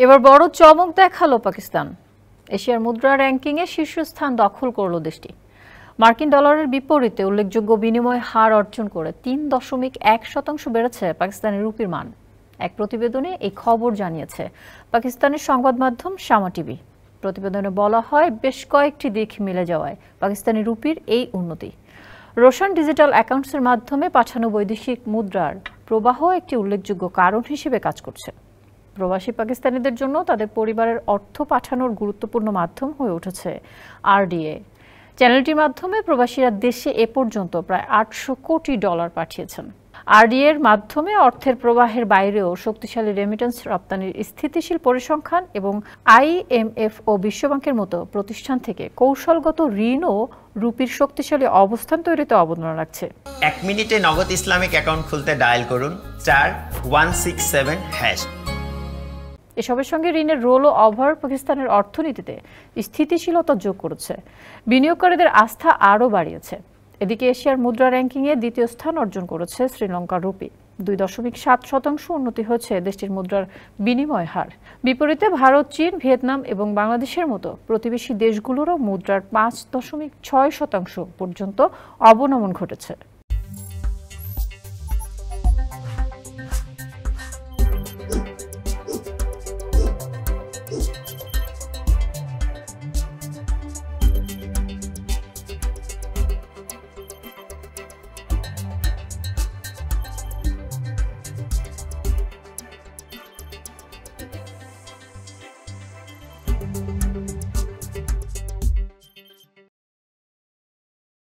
এবার বড় চমক দেখালো পাকিস্তান। এশিয়ার মুদ্রা র্যাঙ্কিংয়ে শীর্ষস্থান দখল করল দেশটি। মার্কিন ডলারের বিপরীতে উল্লেখযোগ্য বিনিময় হার অর্জন করে ৩.১% বেড়েছে পাকিস্তানের রুপির মান। এক প্রতিবেদনে এই খবর জানিয়েছে পাকিস্তানের সংবাদ মাধ্যম শামা টিভি। প্রতিবেদনে বলা হয়, বেশ কয়েকটি দিক মিলে যাওয়ায় পাকিস্তানি রুপির এই উন্নতি। রোশন ডিজিটাল অ্যাকাউন্টসের মাধ্যমে পাঠানো বৈদেশিক মুদ্রার প্রবাহ একটি উল্লেখযোগ্য কারণ হিসেবে কাজ করছে। প্রবাসী পাকিস্তানিদের জন্য তাদের পরিবারের অর্থ পাঠানোর গুরুত্বপূর্ণ মাধ্যম হয়ে উঠেছে আরডিএ। চ্যানেলটির মাধ্যমে প্রবাসীরা দেশে এ পর্যন্ত প্রায় $৮০০ কোটি পাঠিয়েছেন। আরডিএর মাধ্যমে অর্থের প্রবাহের বাইরেও শক্তিশালী রেমিটেন্স রপ্তানির স্থিতিশীল পরিসংখ্যান এবং IMF ও বিশ্বব্যাংকের মতো প্রতিষ্ঠান থেকে কৌশলগত ঋণও রুপির শক্তিশালী অবস্থান তৈরিতে অবদান রাখছে। 1 মিনিটে নগদ ইসলামিক অ্যাকাউন্ট খুলতে ডায়াল করুন *167#। এসবের সঙ্গে ঋণের রোল ও ওভার পাকিস্তানের অর্থনীতিতে স্থিতিশীলতা যোগ করেছে, বিনিয়োগকারীদের আস্থা আরও বাড়িয়েছে। এদিকে এশিয়ার মুদ্রা র্যাঙ্কিংয়ে দ্বিতীয় স্থান অর্জন করেছে শ্রীলঙ্কার রুপি। 2.7% উন্নতি হয়েছে দেশটির মুদ্রার বিনিময় হার। বিপরীতে ভারত, চীন, ভিয়েতনাম এবং বাংলাদেশের মতো প্রতিবেশী দেশগুলোরও মুদ্রার 5.6% পর্যন্ত অবনমন ঘটেছে।